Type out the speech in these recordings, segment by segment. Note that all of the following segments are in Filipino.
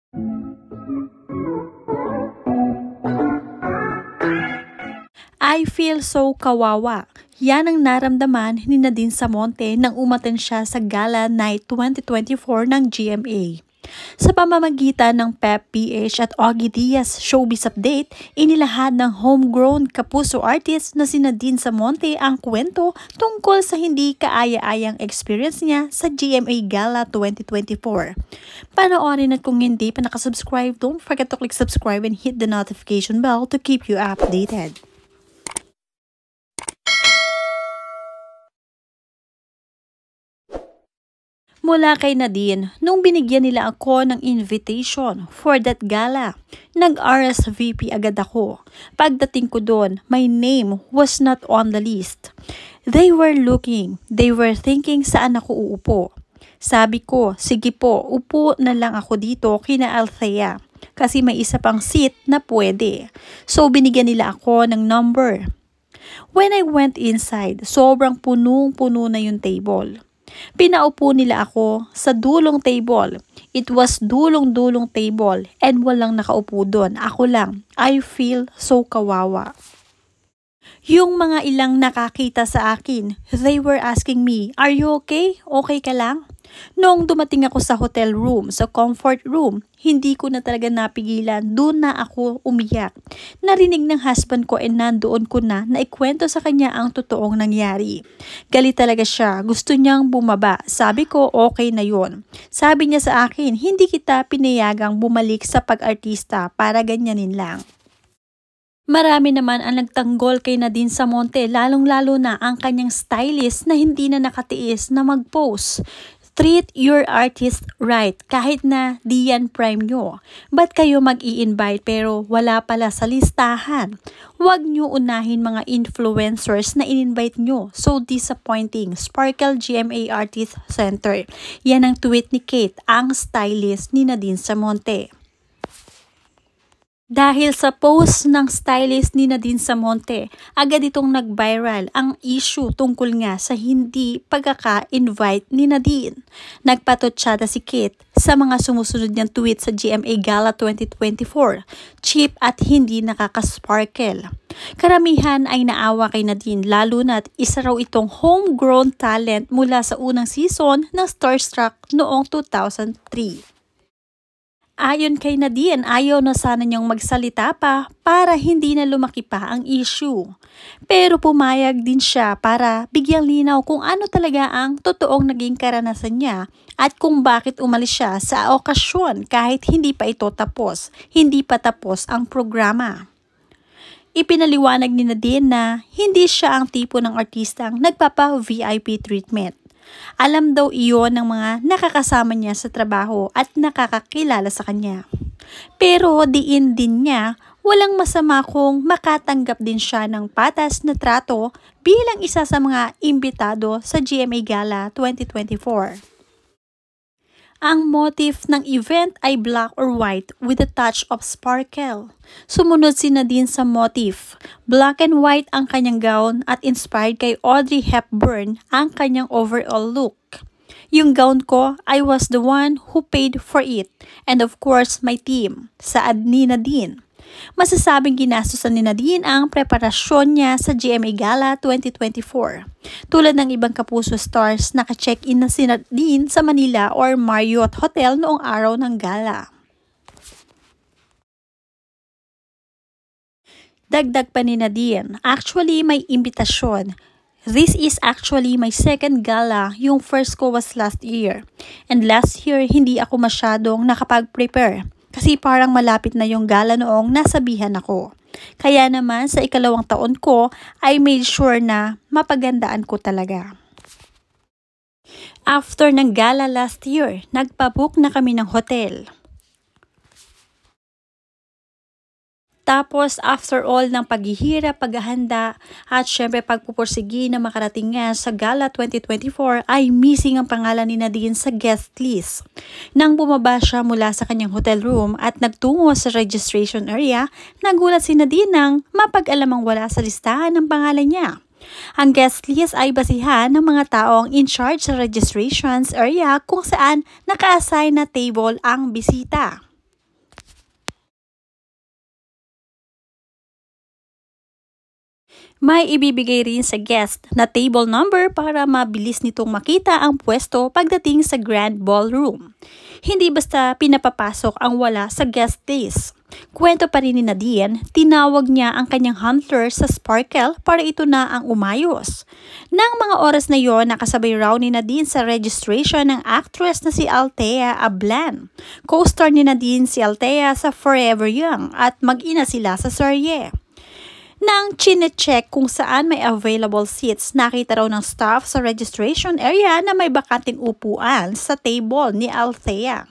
I feel so kawawa. Yan ang naramdaman ni Nadine Samonte nang umaten siya sa Gala Night 2024 ng GMA. Sa pamamagitan ng Pep PH at Ogie Diaz Showbiz Update, inilahad ng homegrown kapuso artist na si Nadine Samonte ang kwento tungkol sa hindi kaaya-ayang experience niya sa GMA Gala 2024. Panoorin at kung hindi pa nakasubscribe, don't forget to click subscribe and hit the notification bell to keep you updated. Mula kay Nadine, nung binigyan nila ako ng invitation for that gala, nag-RSVP agad ako. Pagdating ko doon, my name was not on the list. They were thinking saan ako uupo. Sabi ko, sige po, upo na lang ako dito kina Althea kasi may isa pang seat na pwede. So binigyan nila ako ng number. When I went inside, sobrang punong-puno na yung table. Pinaupo nila ako sa dulong table. It was dulong-dulong table and walang nakaupo doon. Ako lang. I feel so kawawa. Yung mga ilang nakakita sa akin, they were asking me, "Are you okay? Okay ka lang?" Noong dumating ako sa hotel room, sa comfort room, hindi ko na talaga napigilan. Doon na ako umiyak. Narinig ng husband ko and nandoon ko na ikwento sa kanya ang totoong nangyari. Galit talaga siya. Gusto niyang bumaba. Sabi ko, okay na yon. Sabi niya sa akin, hindi kita pinayagang bumalik sa pag-artista para ganyanin lang. Marami naman ang nagtanggol kay Nadine Samonte, lalong-lalo na ang kanyang stylist na hindi na nakatiis na mag-post. Treat your artist right kahit na di yan prime nyo. Ba't kayo mag-i-invite pero wala pala sa listahan? Huwag nyo unahin mga influencers na in-invite nyo. So disappointing. Sparkle GMA Artist Center. Yan ang tweet ni Kate, ang stylist ni Nadine Samonte. Dahil sa post ng stylist ni Nadine Samonte, agad itong nag-viral ang issue tungkol nga sa hindi pagkaka-invite ni Nadine. Nagpatotsyada si Kit sa mga sumusunod niyang tweet sa GMA Gala 2024, cheap at hindi nakaka-sparkle. Karamihan ay naawa kay Nadine, lalo na't isa raw itong homegrown talent mula sa unang season ng Starstruck noong 2003. Ayon kay Nadine, ayaw na sana niyang magsalita pa para hindi na lumaki pa ang issue. Pero pumayag din siya para bigyang linaw kung ano talaga ang totoong naging karanasan niya at kung bakit umalis siya sa okasyon kahit hindi pa ito tapos, hindi pa tapos ang programa. Ipinaliwanag ni Nadine na hindi siya ang tipo ng artistang nagpapa-VIP treatment. Alam daw iyon ng mga nakakasama niya sa trabaho at nakakakilala sa kanya. Pero diin din niya, walang masama kung makatanggap din siya ng patas na trato bilang isa sa mga imbitado sa GMA Gala 2024. Ang motif ng event ay black or white with a touch of sparkle. Sumunod si Nadine sa motif. Black and white ang kanyang gown at inspired kay Audrey Hepburn ang kanyang overall look. Yung gown ko, I was the one who paid for it. And of course, my team, saad ni Nadine. Masasabing ginastusan ni Nadine ang preparasyon niya sa GMA Gala 2024. Tulad ng ibang kapuso stars, naka-check-in na si Nadine sa Manila or Marriott Hotel noong araw ng gala. Dagdag pa ni Nadine, actually may imbitasyon. This is actually my second gala, yung first ko was last year. And last year, hindi ako masyadong nakapag-prepare. Kasi parang malapit na yung gala noong nasabihan ako. Kaya naman sa ikalawang taon ko, I made sure na mapagandaan ko talaga. After ng gala last year, nagpabook na kami ng hotel. Tapos after all ng paghihirap, paghahanda at syempre pagpupursigi na makarating nga sa Gala 2024 ay missing ang pangalan ni Nadine sa guest list. Nang bumaba siya mula sa kanyang hotel room at nagtungo sa registration area, nagulat si Nadine nang mapag-alamang wala sa listahan ng pangalan niya. Ang guest list ay basihan ng mga taong in charge sa registrations area kung saan naka-assign na table ang bisita. May ibibigay rin sa guest na table number para mabilis nitong makita ang pwesto pagdating sa grand ballroom. Hindi basta pinapapasok ang wala sa guest list. Kwento pa rin ni Nadine, tinawag niya ang kanyang handler sa Sparkle para ito na ang umayos. Nang mga oras na yon, nakasabay raw ni Nadine sa registration ng actress na si Althea Ablan. Co-star ni Nadine si Althea sa Forever Young at mag-ina sila sa serye. Nang chine-check kung saan may available seats, nakita raw ng staff sa registration area na may bakanting upuan sa table ni Althea.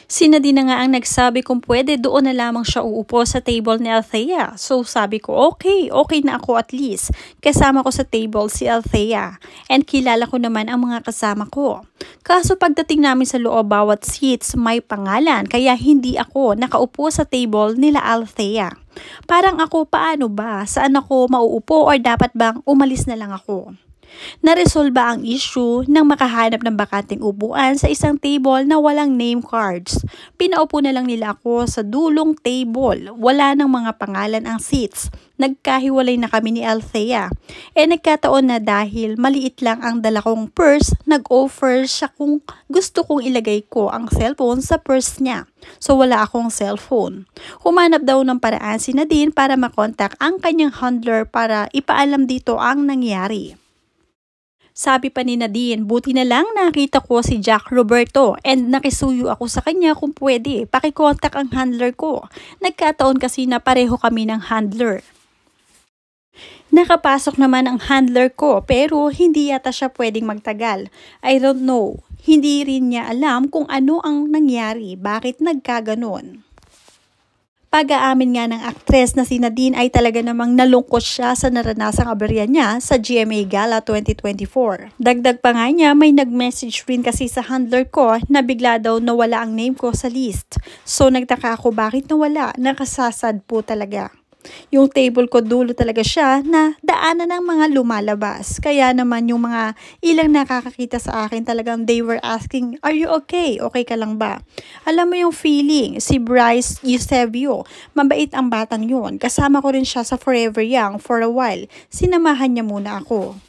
Si Nadine na nga ang nagsabi kung pwede doon na lamang siya uupo sa table ni Althea. So sabi ko okay na ako at least. Kasama ko sa table si Althea and kilala ko naman ang mga kasama ko. Kaso pagdating namin sa loob, bawat seats may pangalan kaya hindi ako nakaupo sa table nila Althea. Parang ako, paano ba? Saan ako mauupo or dapat bang umalis na lang ako? Naresolba ang issue nang makahanap ng bakanting upuan sa isang table na walang name cards. Pinaupo na lang nila ako sa dulong table. Wala nang mga pangalan ang seats. Nagkahiwalay na kami ni Althea. Nagkataon na dahil maliit lang ang dala kong purse, nag-offer siya kung gusto kong ilagay ko ang cellphone sa purse niya. So wala akong cellphone. Humanap daw ng paraan si Nadine para makontak ang kanyang handler para ipaalam dito ang nangyari. Sabi pa ni Nadine, buti na lang nakita ko si Jack Roberto and nakisuyo ako sa kanya kung pwede, pakikontak ang handler ko. Nagkataon kasi na pareho kami ng handler. Nakapasok naman ang handler ko pero hindi yata siya pwedeng magtagal. I don't know. Hindi rin niya alam kung ano ang nangyari, bakit nagkaganon. Pag-aamin nga ng aktres na si Nadine ay talaga namang nalungkot siya sa naranasang aberya niya sa GMA Gala 2024. Dagdag pa nga niya, may nag-message rin kasi sa handler ko na bigla daw nawala ang name ko sa list. So nagtaka ako bakit nawala, nakasasad po talaga. Yung table ko dulo talaga siya na daanan ng mga lumalabas. Kaya naman yung mga ilang nakakakita sa akin talagang they were asking, are you okay? Okay ka lang ba? Alam mo yung feeling, si Bryce Eusebio, mabait ang batang yun. Kasama ko rin siya sa Forever Young for a while. Sinamahan niya muna ako.